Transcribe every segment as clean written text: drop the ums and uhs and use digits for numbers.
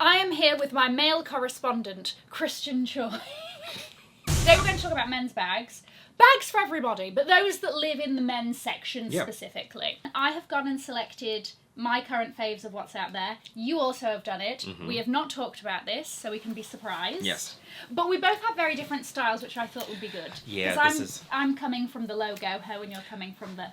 I am here with my male correspondent, Christian Choi. Today we're going to talk about men's bags. Bags for everybody, but those that live in the men's section specifically. I have gone and selected my current faves of what's out there. You also have done it. We have not talked about this, so we can be surprised. Yes. But we both have very different styles, which I thought would be good. Yeah, I'm coming from the logo ho, and you're coming from the...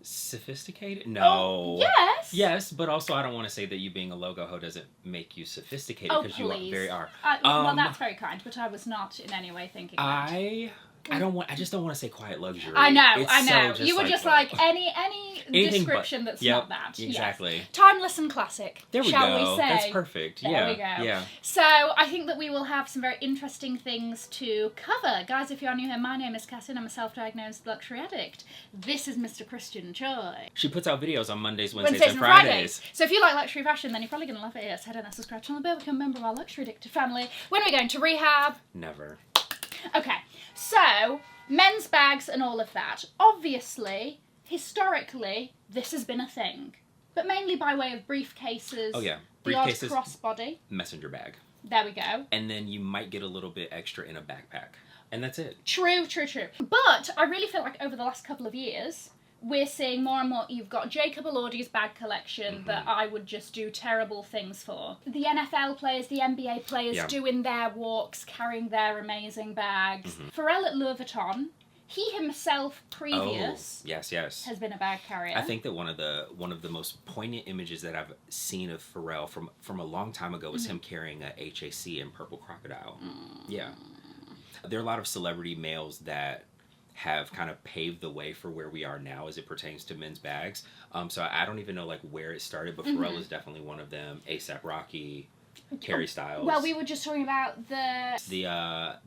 Sophisticated? No. Oh, yes. Yes, but also I don't want to say that you being a logo ho doesn't make you sophisticated, because you are. Well, that's very kind, but I was not in any way thinking that. I just don't want to say quiet luxury. I know. So You were just like any description that's not that. Exactly. Yes. Timeless and classic. There we shall go. We say? That's perfect. There we go. Yeah. So I think that we will have some very interesting things to cover. Guys, if you are new here, my name is Christiaan. I'm a self-diagnosed luxury addict. This is Mr. Christian Choi. She puts out videos on Mondays, Wednesdays, and Fridays. So if you like luxury fashion, then you're probably going to love it here. So head on and subscribe to the bell, become a member of our luxury addicted family. When are we going to rehab? Never. Okay, so men's bags and all of that. Obviously, historically, this has been a thing. But mainly by way of briefcases. Oh, yeah. The odd Briefcases. crossbody. Messenger bag. There we go. And then you might get a little bit extra in a backpack. And that's it. True. But I really feel like over the last couple of years, we're seeing more and more. You've got Jacob Elordi's bag collection that I would just do terrible things for. The NFL players, the NBA players doing their walks, carrying their amazing bags. Pharrell at Louis Vuitton, he himself previous has been a bag carrier. I think that one of the most poignant images that I've seen of Pharrell from a long time ago was him carrying a HAC in Purple Crocodile. Yeah. There are a lot of celebrity males that have kind of paved the way for where we are now as it pertains to men's bags. So I don't even know like where it started, but Pharrell is definitely one of them. A$AP Rocky, Harry Styles. Well, we were just talking about the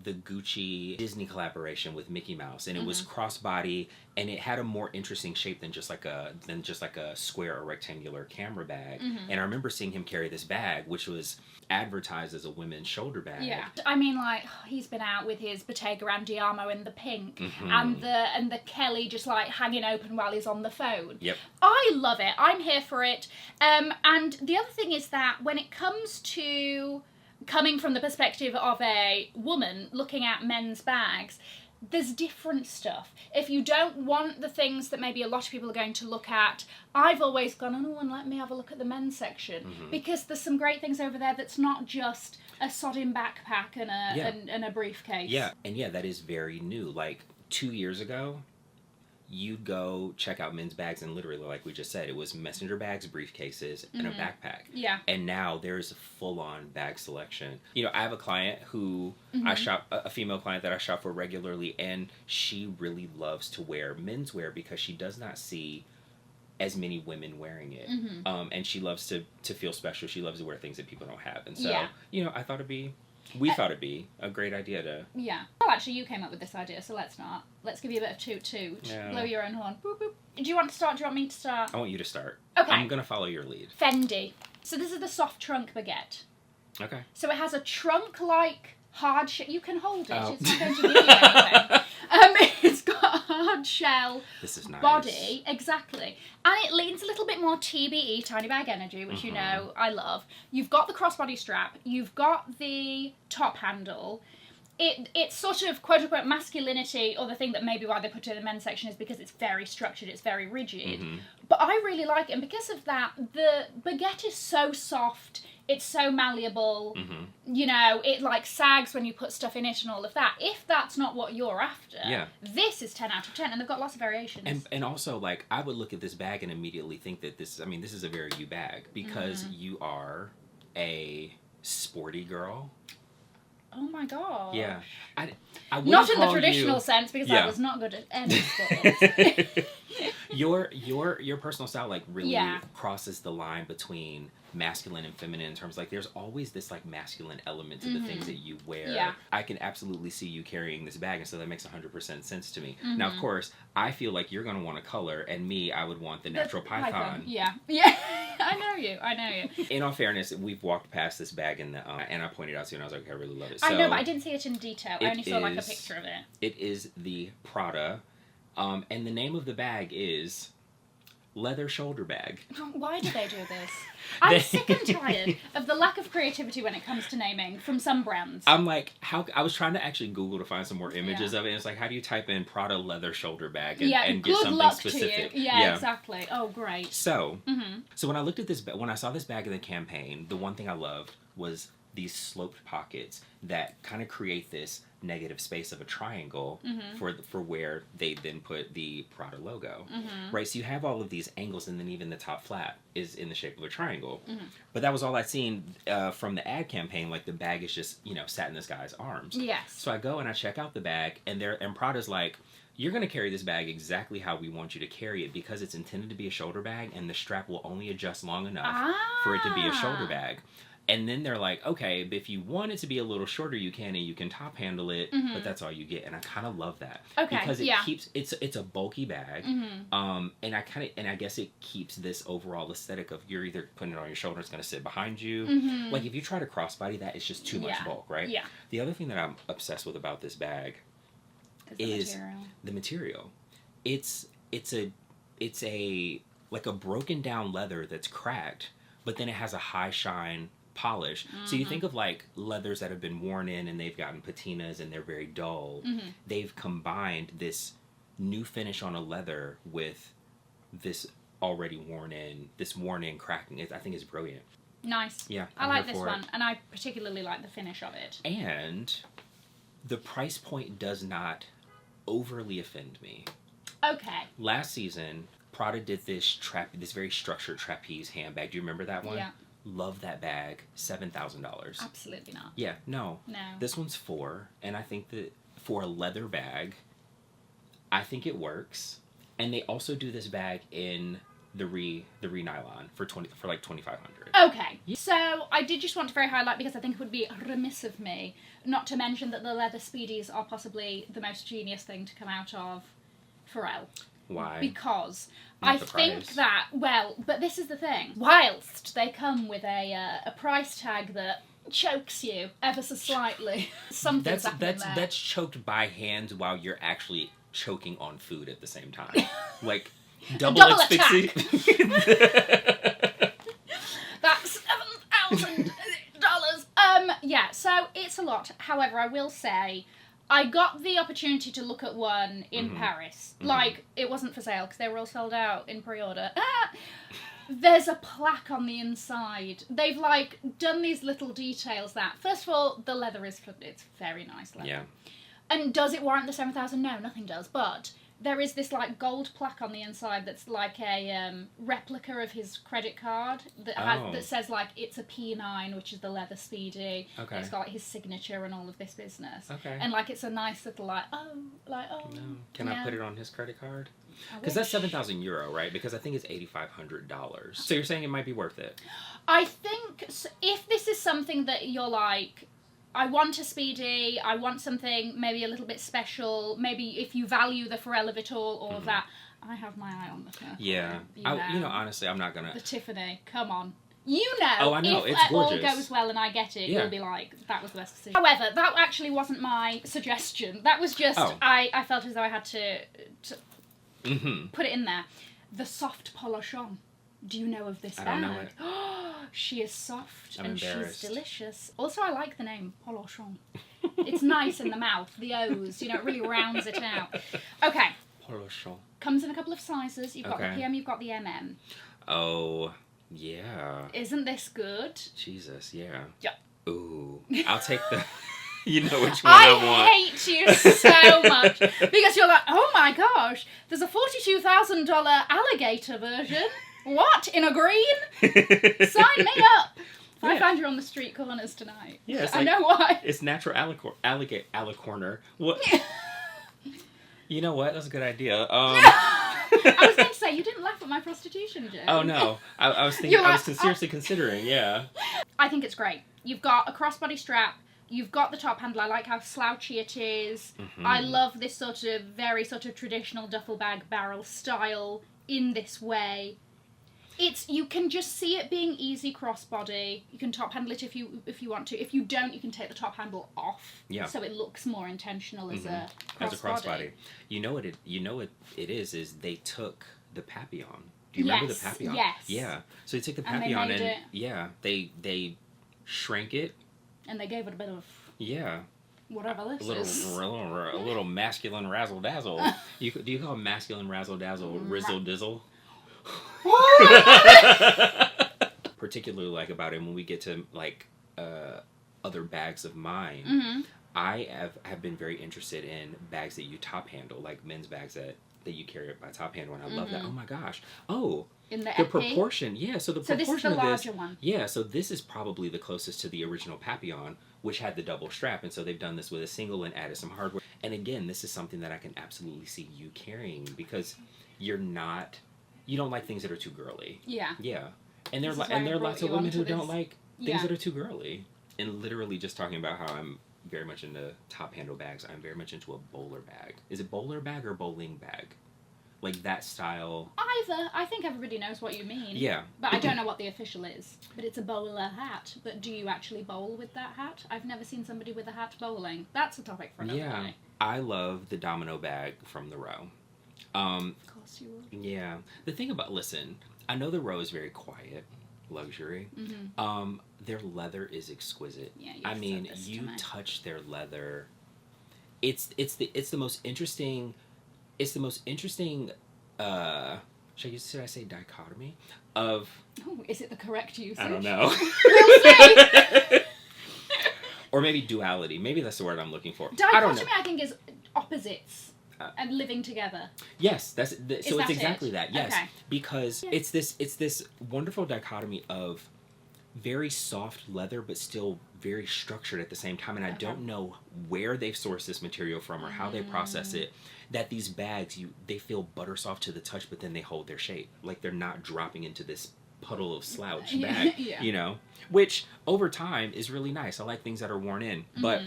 Gucci Disney collaboration with Mickey Mouse, and it was crossbody, and it had a more interesting shape than just like a square or rectangular camera bag. And I remember seeing him carry this bag, which was advertised as a women's shoulder bag. Yeah, I mean, like, he's been out with his Bottega Andiamo in the pink, and the Kelly just like hanging open while he's on the phone. Yep. I love it. I'm here for it. And the other thing is that when it comes to coming from the perspective of a woman looking at men's bags, there's different stuff. If you don't want the things that maybe a lot of people are going to look at, I've always gone, oh, and let me have a look at the men's section. Because there's some great things over there that's not just a sodding backpack and a briefcase. Yeah, and that is very new. Like 2 years ago, you'd go check out men's bags, and literally, like we just said, it was messenger bags, briefcases, and a backpack. Yeah. And now there's a full-on bag selection. You know, I have a client who I shop, a female client that I shop for regularly, and she really loves to wear menswear because she does not see as many women wearing it. And she loves to feel special. She loves to wear things that people don't have. And so, you know, we thought it'd be a great idea to... Yeah. Well, actually, you came up with this idea, so let's not. Let's give you a bit of toot-toot. Yeah. Blow your own horn. Boop, boop. Do you want to start? Do you want me to start? I want you to start. Okay. I'm going to follow your lead. Fendi. So this is the soft trunk baguette. Okay. So it has a trunk-like hard shell. You can hold it. Oh. It's not going to give you anything. It's got a hard shell body. Exactly. And it leans a little bit more TBE, tiny bag energy, which you know I love. You've got the crossbody strap. You've got the top handle. It's sort of quote-unquote masculinity, or the thing that maybe why they put it in the men's section is because it's very structured, it's very rigid. But I really like it, and because of that, the baguette is so soft, it's so malleable, you know, it like sags when you put stuff in it and all of that. If that's not what you're after, this is 10 out of 10, and they've got lots of variations. And also, like, I would look at this bag and immediately think that this is a very you bag, because you are a sporty girl. Oh my god. Yeah. I not in the traditional sense, because I was not good at any sports. Your personal style like really crosses the line between masculine and feminine in terms like there's always this like masculine element to the things that you wear. Yeah. I can absolutely see you carrying this bag, and so that makes 100% sense to me. Now, of course, I feel like you're going to want a color, and me, I would want the natural python. Yeah. I know you. In all fairness, we've walked past this bag and I pointed out to you, and I was like, okay, I really love it. So I know, but I didn't see it in detail. I only saw like a picture of it. It is the Prada, and the name of the bag is leather shoulder bag. Why do they do this? I'm sick and tired of the lack of creativity when it comes to naming from some brands. I'm like, I was trying to actually Google to find some more images of it. And it's like, how do you type in Prada leather shoulder bag and get something specific? To you. Yeah, exactly. Oh, great. So, so when I looked at this, when I saw this bag in the campaign, the one thing I loved was these sloped pockets that kind of create this negative space of a triangle for where they then put the Prada logo, right? So you have all of these angles, and then even the top flap is in the shape of a triangle. But that was all I'd seen from the ad campaign. Like the bag is just sat in this guy's arms. Yes. So I go and I check out the bag, and Prada's like, you're going to carry this bag exactly how we want you to carry it because it's intended to be a shoulder bag, and the strap will only adjust long enough for it to be a shoulder bag. And then they're like, okay, but if you want it to be a little shorter, you can, and you can top handle it, but that's all you get. And I kind of love that. Okay, because it keeps, it's a bulky bag, and I guess it keeps this overall aesthetic of you're either putting it on your shoulder, it's going to sit behind you. Like if you try to crossbody that, it's just too much bulk, right? Yeah. The other thing that I'm obsessed with about this bag is the material. It's a like a broken down leather that's cracked, but then it has a high shine polish. So you think of like leathers that have been worn in and they've gotten patinas and they're very dull. They've combined this new finish on a leather with this already worn in cracking. I think it's brilliant. Nice. Yeah, I like this one, and I particularly like the finish of it. And the price point does not overly offend me. Okay. Last season, Prada did this very structured trapeze handbag. Do you remember that one? Yeah. Love that bag. $7,000. Absolutely not. Yeah, no. No. This one's $4,000, and I think that for a leather bag, I think it works. And they also do this bag in the nylon for like $2,500. Okay. So I did just want to very highlight, because I think it would be remiss of me not to mention that the leather Speedies are possibly the most genius thing to come out of Pharrell. Why? Because I think that, but this is the thing. Whilst they come with a price tag that chokes you ever so slightly, something's happening there. That's choked by hand while you're actually choking on food at the same time. Like, double asphyxia. That's $7,000. Yeah, so it's a lot. However, I will say, I got the opportunity to look at one in Paris. Like, it wasn't for sale because they were all sold out in pre-order. There's a plaque on the inside. They've, like, done these little details that, first of all, the leather it's very nice leather. Yeah. And does it warrant the $7,000? No, nothing does. But there is this, like, gold plaque on the inside that's like a replica of his credit card that says, like, it's a P9, which is the leather Speedy. Okay. It's got, like, his signature and all of this business. Okay. And, like, it's a nice little, No. Can I put it on his credit card? Because that's €7,000, right? Because I think it's $8,500. So you're saying it might be worth it? I think if this is something that you're like, I want a Speedy, I want something maybe a little bit special, maybe if you value the Pharrell of it all of that, I have my eye on the curve. Yeah. Honestly, I'm not going to... The Tiffany, come on. You know, oh, I know. If it's gorgeous. All goes well and I get it, you'll be like, that was the best decision. However, that actually wasn't my suggestion. That was just, I felt as though I had to put it in there. The soft polochon. Do you know of this bag? I don't know it. She is soft and she's delicious. Also, I like the name Polochon. It's nice in the mouth, the O's. It really rounds it out. Okay. Polochon. Comes in a couple of sizes. You've got the PM, you've got the MM. Oh, yeah. Isn't this good? Jesus, yeah. Yep. Ooh. I'll take the... You know which one I want. I hate you so much. Because you're like, oh my gosh, there's a $42,000 alligator version. What? In a green? Sign me up. If I find you on the street corners tonight. Yeah, I know why. It's natural alicorner. What? You know what? That's a good idea. I was going to say, you didn't laugh at my prostitution joke. Oh, no. I was thinking, I was seriously considering, yeah. I think it's great. You've got a crossbody strap. You've got the top handle. I like how slouchy it is. I love this very traditional duffel bag barrel style in this way. You can just see it being easy crossbody. You can top handle it if you want to. If you don't, you can take the top handle off. Yeah. So it looks more intentional as a crossbody. You know what it is they took the papillon Do you remember the Papillon? Yes. Yeah. So they took the Papillon and they shrank it. And they gave it a bit of... Yeah. Whatever this is. A little masculine razzle dazzle. Do you call masculine razzle dazzle rizzle dizzle? Particularly like about it when we get to like other bags of mine. Mm-hmm. I have been very interested in bags that you top handle, like men's bags that you carry it by top handle, and I love that. Oh my gosh! Oh, in the proportion, yeah. So the proportion this is the of larger one. Yeah. So this is probably the closest to the original Papillon, which had the double strap, and so they've done this with a single and added some hardware. And again, this is something that I can absolutely see you carrying because you don't like things that are too girly. Yeah. Yeah. And there are lots of women who don't like things that are too girly. And literally just talking about how I'm very much into top handle bags. I'm very much into a bowler bag. Is it bowler bag or bowling bag? Like that style. Either. I think everybody knows what you mean. Yeah. But I don't know what the official is. But it's a bowler hat. But do you actually bowl with that hat? I've never seen somebody with a hat bowling. That's a topic for another day. I love the domino bag from the Row. Of course you would. Yeah. The thing about, listen, I know the Row is very quiet. Luxury. Mm-hmm. Their leather is exquisite. Yeah, I mean, you touch their leather. It's the most interesting. It's the most interesting. Should I say dichotomy of? Oh, is it the correct usage? I don't know. Or maybe duality. Maybe that's the word I'm looking for. Dichotomy, I think, is opposites. And living together. Yes, so it's exactly that. Yes, okay. Because it's this wonderful dichotomy of very soft leather, but still very structured at the same time. And I don't know where they've sourced this material from or how they process it. That these bags, they feel butter soft to the touch, but then they hold their shape, like they're not dropping into this puddle of slouch bag. You know, which over time is really nice. I like things that are worn in, but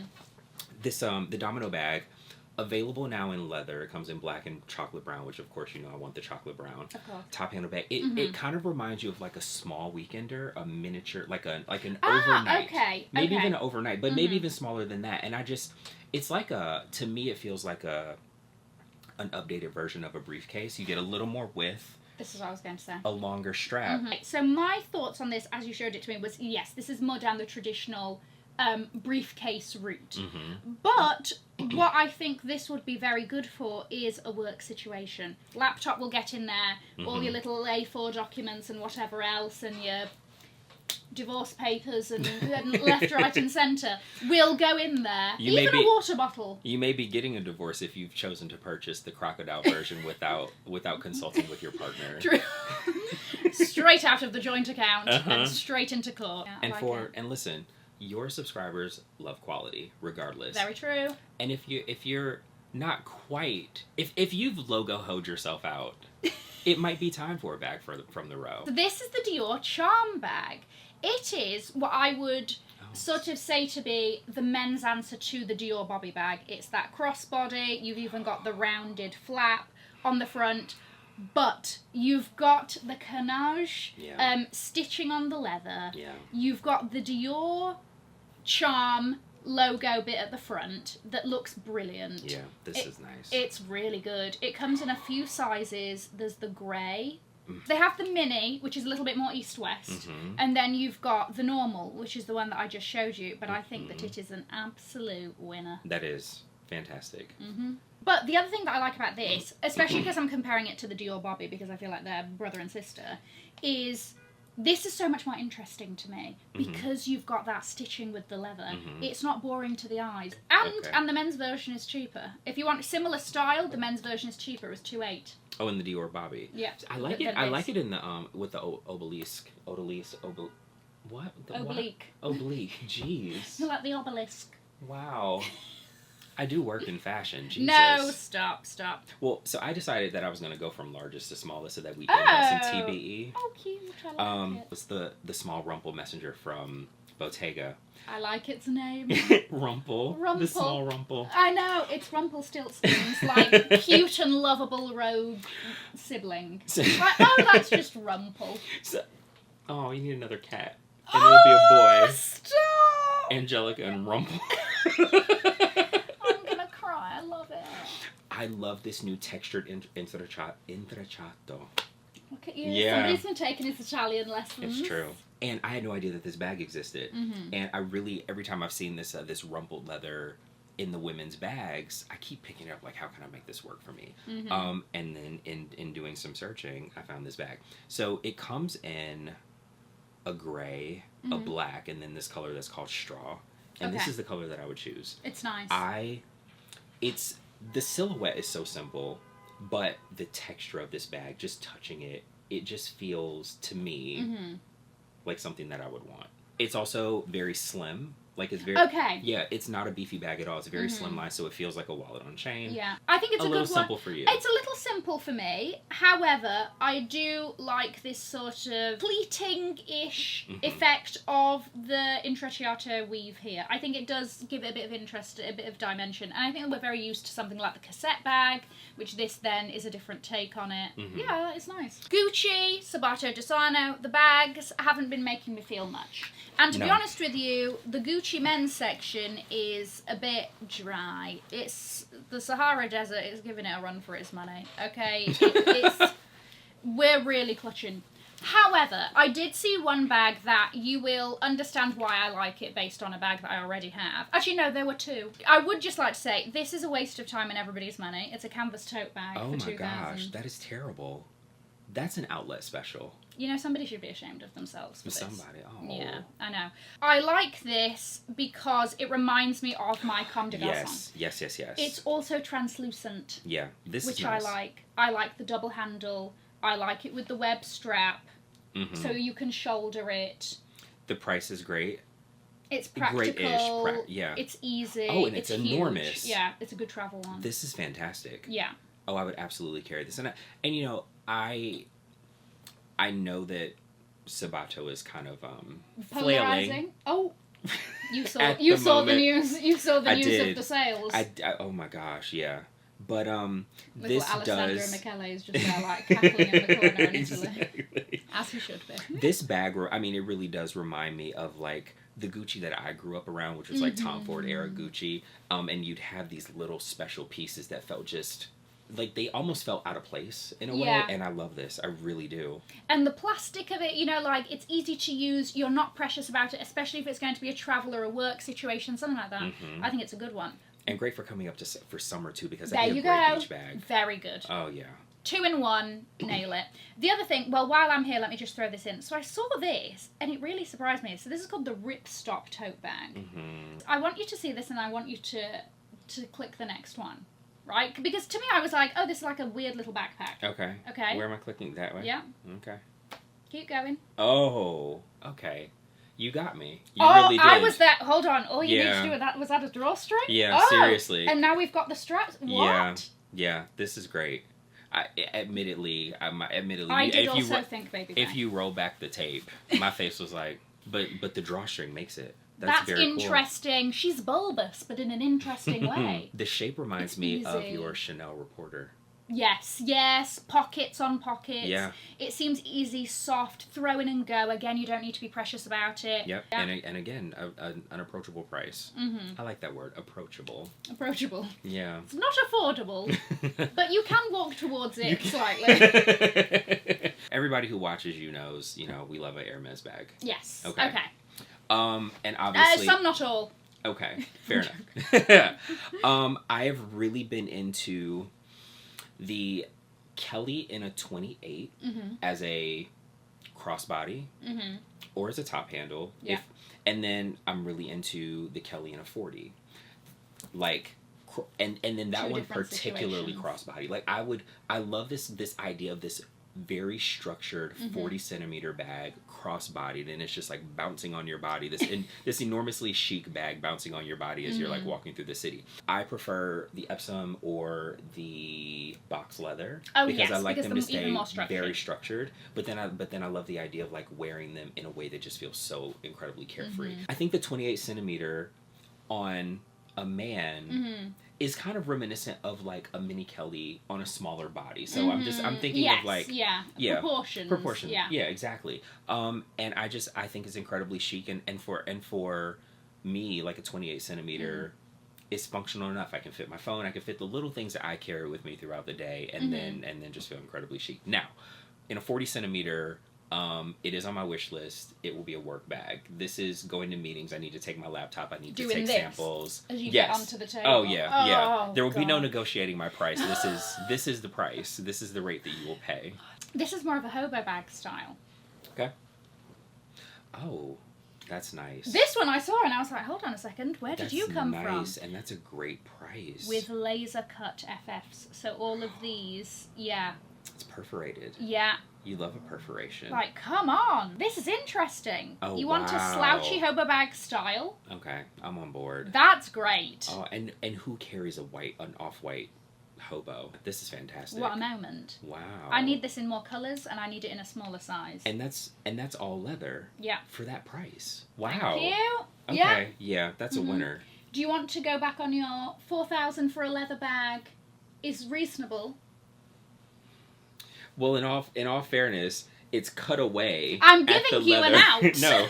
this the domino bag. Available now in leather. It comes in black and chocolate brown, which of course you know I want the chocolate brown. Top handle bag. It kind of reminds you of like a small weekender, a miniature, like an overnight. Maybe even an overnight, but maybe even smaller than that. And it's like to me it feels like an updated version of a briefcase. You get a little more width. This is what I was going to say. A longer strap. So my thoughts on this, as you showed it to me, was yes, this is more down the traditional briefcase route. But what I think this would be very good for is a work situation. Laptop will get in there, all your little A4 documents and whatever else, and your divorce papers and left, right and centre will go in there. Even a water bottle. You may be getting a divorce if you've chosen to purchase the crocodile version without consulting with your partner. True. Straight out of the joint account and straight into court. Yeah, and listen, your subscribers love quality, regardless. Very true. And if you're not quite, if you've logo-hoed yourself out, it might be time for a bag from the Row. So this is the Dior Charm bag. It is what I would sort of say to be the men's answer to the Dior Bobby bag. It's that crossbody. You've even got the rounded flap on the front. But you've got the carnage stitching on the leather. Yeah. You've got the Dior Charm logo bit at the front that looks brilliant. Yeah, this is nice. It's really good. It comes in a few sizes. There's the grey. They have the mini, which is a little bit more east-west. And then you've got the normal, which is the one that I just showed you. But I think that it is an absolute winner. That is fantastic. But the other thing that I like about this, especially because I'm comparing it to the Dior Bobby, because I feel like they're brother and sister, is this is so much more interesting to me because you've got that stitching with the leather. It's not boring to the eyes. And the men's version is cheaper. If you want a similar style, the men's version is cheaper. It's $2.8. Oh, in the Dior Bobby. Yeah. I like it. I like it in the with the obelisk. What? Oblique. Oblique. Jeez. You like the obelisk. Wow. I do work in fashion. Jesus. No, stop. Well, so I decided that I was going to go from largest to smallest so that we can have some TBE. Oh, cute. I like it. It's the small rumple messenger from Bottega. I like its name. Rumple. The small rumple. I know. It's Rumpelstiltskin's, like, cute and lovable rogue sibling. Like, oh, that's just Rumple. You need another cat. And it'll be a boy. Stop! Angelica and Rumple. I'm gonna cry. I love it. I love this new textured intrecciato. Look at you. Yeah. Somebody's been taking his Italian lessons. It's true. And I had no idea that this bag existed. And I really, every time I've seen this this rumpled leather in the women's bags, I keep picking it up like, how can I make this work for me? And then in doing some searching, I found this bag. So it comes in a gray, a black, and then this color that's called straw. And this is the color that I would choose. It's nice. The silhouette is so simple, but the texture of this bag, just touching it, it just feels to me like something that I would want. It's also very slim. Like, it's very... Okay. Yeah, it's not a beefy bag at all. It's a very slim line, so it feels like a wallet on chain. Yeah. I think it's a good one. A little simple for you. It's a little simple for me. However, I do like this sort of fleeting-ish effect of the intrecciato weave here. I think it does give it a bit of interest, a bit of dimension. And I think we're very used to something like the cassette bag, which this then is a different take on it. Yeah, it's nice. Gucci, Sabato De Sarno, the bags haven't been making me feel much. And to be honest with you, the Gucci men's section is a bit dry. It's the Sahara Desert is giving it a run for its money. Okay, we're really clutching. However, I did see one bag that you will understand why I like it based on a bag that I already have. Actually, no, there were two. I would just like to say, this is a waste of time and everybody's money. It's a canvas tote bag for $2,000. Oh my gosh, that is terrible. That's an outlet special. You know, somebody should be ashamed of themselves for this. Somebody, Yeah, I know. I like this because it reminds me of my Comme des Garçons. Yes. It's also translucent. Yeah, this which is nice. I like. I like the double handle. I like it with the web strap, so you can shoulder it. The price is great. It's practical. Great-ish. It's easy. Oh, and it's Huge. enormous. Yeah, it's a good travel one. This is fantastic. Yeah. Oh, I would absolutely carry this. And you know, I know that Sabato is kind of flailing. Oh, you saw the news. You saw the news of the sales. Oh my gosh, yeah. But little this Alessandro does. Michele is just there like cackling in the corner in Italy, Exactly. as he should be. This bag, I mean, it really does remind me of like the Gucci that I grew up around, which was like Tom Ford era Gucci. And you'd have these little special pieces that felt just. Like, they almost felt out of place in a way, and I love this. I really do. And the plastic of it, you know, like, it's easy to use. You're not precious about it, especially if it's going to be a travel or a work situation, something like that. I think it's a good one. And great for coming up for summer, too, because there that'd be a great beach bag. Very good. Oh, yeah. 2-in-1, nail it. The other thing, well, while I'm here, let me just throw this in. So I saw this, and it really surprised me. So this is called the Ripstop tote bag. I want you to see this, and I want you to click the next one. Right? Because to me, I was like, oh, this is like a weird little backpack. Okay. Where am I clicking? That way? Yeah. Okay. Keep going. Oh, okay. You got me. You really did. I was there. Hold on. All you need to do with that, was that a drawstring? Yeah, seriously. And now we've got the straps. What? Yeah, this is great. Admittedly, I did also think Baby Bang. If you roll back the tape, my face was like, but the drawstring makes it. That's very interesting. Cool. She's bulbous, but in an interesting way. The shape reminds me of your Chanel Reporter. Yes. Pockets on pockets. Yeah. It seems easy, soft, throw in and go. Again, you don't need to be precious about it. Yep. Yeah. And again, an approachable price. I like that word, approachable. Approachable. Yeah. It's not affordable, but you can walk towards it slightly. Everybody who watches you knows, we love an Hermes bag. Yes. Okay. And obviously... some, not all. Okay, fair enough. I have really been into the Kelly in a 28 as a crossbody or as a top handle. Yeah. And then I'm really into the Kelly in a 40. Like, and then that one particularly crossbody. Like, I love this idea of this very structured 40 centimeter bag, cross-bodied, and it's just like bouncing on your body. This enormously chic bag bouncing on your body as you're like walking through the city. I prefer the Epsom or the box leather because I like them to stay very structured. But then I love the idea of like wearing them in a way that just feels so incredibly carefree. I think the 28 centimeter on a man is kind of reminiscent of like a mini Kelly on a smaller body. So I'm thinking of like proportions. Yeah, exactly. And I think it's incredibly chic and for me, like a 28 centimeter is functional enough. I can fit my phone, I can fit the little things that I carry with me throughout the day and then just feel incredibly chic. Now, in a 40 centimeter. It is on my wish list. It will be a work bag. This is going to meetings. I need to take my laptop. I need to take samples. As you get onto the table. Oh yeah, yeah. There will be no negotiating my price. This is the price. This is the rate that you will pay. This is more of a hobo bag style. Okay. Oh, that's nice. This one I saw and I was like, hold on a second, where did you come from? Nice, and that's a great price. With laser cut FFs. So all of these, yeah. It's perforated. Yeah. You love a perforation. Like, come on. This is interesting. Oh, you want a slouchy hobo bag style? Okay, I'm on board. That's great. Oh, and who carries an off-white hobo? This is fantastic. What a moment. Wow. I need this in more colours and I need it in a smaller size. And that's all leather. Yeah. For that price. Wow. Thank you. Okay, yeah, that's a winner. Do you want to go back on your $4,000 for a leather bag is reasonable? Well, in all fairness, it's cut away. I'm giving you an out. No,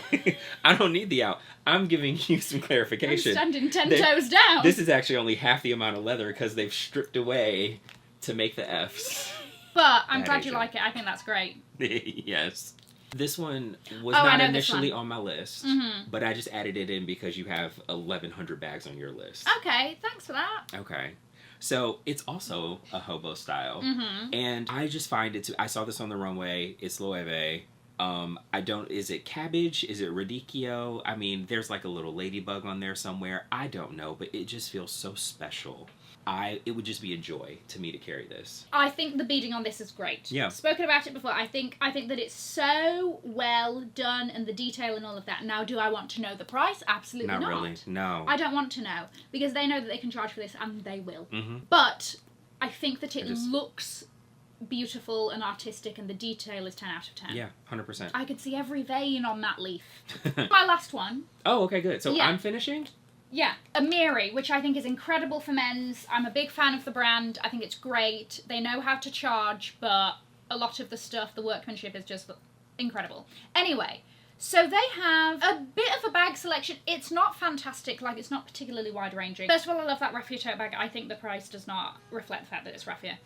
I don't need the out. I'm giving you some clarification. I'm standing 10 toes down. This is actually only half the amount of leather because they've stripped away to make the Fs. But I'm glad you like it. I think that's great. Yes. This one was not initially on my list, but I just added it in because you have 1,100 bags on your list. Okay, thanks for that. Okay. So it's also a hobo style, and I just find it. I saw this on the runway. It's Loewe. Is it cabbage? Is it radicchio? I mean, there's like a little ladybug on there somewhere. I don't know, but it just feels so special. It would just be a joy to me to carry this. I think the beading on this is great. Yeah. Spoken about it before. I think that it's so well done and the detail and all of that. Now, do I want to know the price? Absolutely not. Not really. No. I don't want to know because they know that they can charge for this and they will. But I think that it looks beautiful and artistic and the detail is 10 out of 10. Yeah, 100%. I could see every vein on that leaf. My last one. Oh, okay, good. So I'm finishing? Yeah, a Miri, which I think is incredible for men's. I'm a big fan of the brand. I think it's great. They know how to charge, but a lot of the stuff, the workmanship is just incredible. Anyway, so they have a bit of a bag selection. It's not fantastic, like it's not particularly wide-ranging. First of all, I love that raffia tote bag. I think the price does not reflect the fact that it's raffia.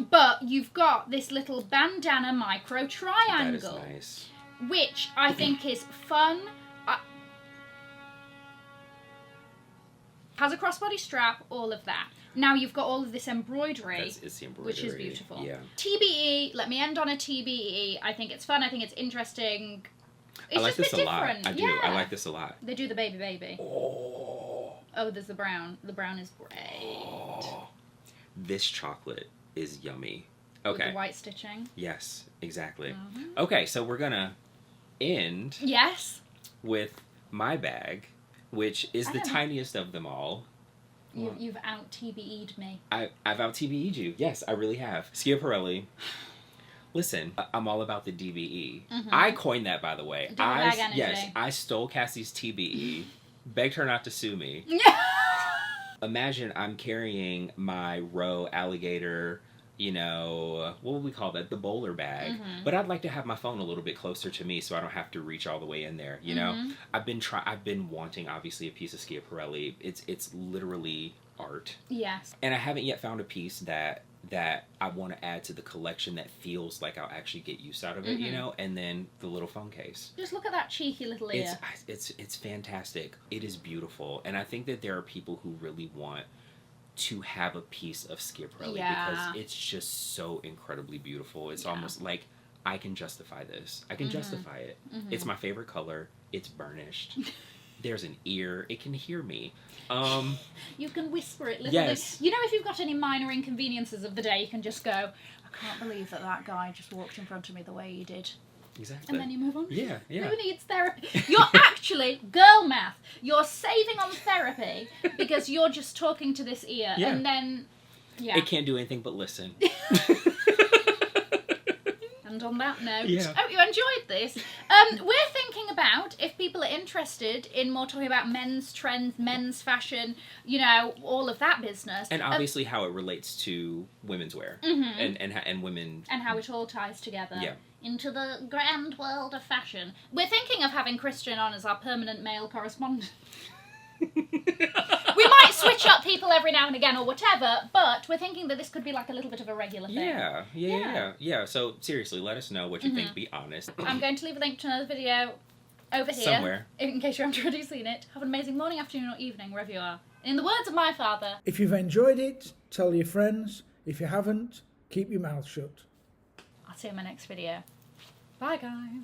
But you've got this little bandana micro triangle. That is nice. Which I think is fun. Has a crossbody strap, all of that. Now you've got all of this embroidery, it's the embroidery, which is beautiful. Yeah. TBE, let me end on a TBE. I think it's fun, I think it's interesting. It's I like just this a a lot. different. I do. I like this a lot. They do the baby. Oh, there's the brown. The brown is great. Oh. This chocolate is yummy. Okay. With the white stitching. Yes, exactly. Okay, so we're gonna end with my bag, which is the tiniest of them all. You've out-TBE'd me. I've out-TBE'd you. Yes, I really have. Schiaparelli. Listen, I'm all about the DBE. I coined that, by the way. I stole Cassie's TBE, begged her not to sue me. Imagine I'm carrying my row alligator, what would we call that? The bowler bag. But I'd like to have my phone a little bit closer to me so I don't have to reach all the way in there, I've been wanting, obviously, a piece of Schiaparelli. It's literally art. Yes. And I haven't yet found a piece that I want to add to the collection that feels like I'll actually get use out of it, and then the little phone case. Just look at that cheeky little ear. It's fantastic. It is beautiful. And I think that there are people who really want to have a piece of Schiaparelli because it's just so incredibly beautiful. It's almost like I can justify this. I can justify it. It's my favorite color. It's burnished. There's an ear. It can hear me. You can whisper it literally. Yes. If you've got any minor inconveniences of the day, you can just go, I can't believe that guy just walked in front of me the way he did. Exactly. And then you move on. Yeah. Who needs therapy? You're actually, girl math, you're saving on therapy because you're just talking to this ear. Yeah. And then, it can't do anything but listen. And on that note, yeah. hope you enjoyed this. We're thinking about, if people are interested in more talking about men's trends, men's fashion, all of that business. And obviously how it relates to women's wear. And women. And how it all ties together. Yeah. Into the grand world of fashion. We're thinking of having Christiaan on as our permanent male correspondent. We might switch up people every now and again or whatever, but we're thinking that this could be like a little bit of a regular thing. Yeah. So seriously, let us know what you think. Be honest. I'm going to leave a link to another video over here. Somewhere. In case you haven't already seen it. Have an amazing morning, afternoon or evening, wherever you are. In the words of my father. If you've enjoyed it, tell your friends. If you haven't, keep your mouth shut. I'll see you in my next video. Bye, guys.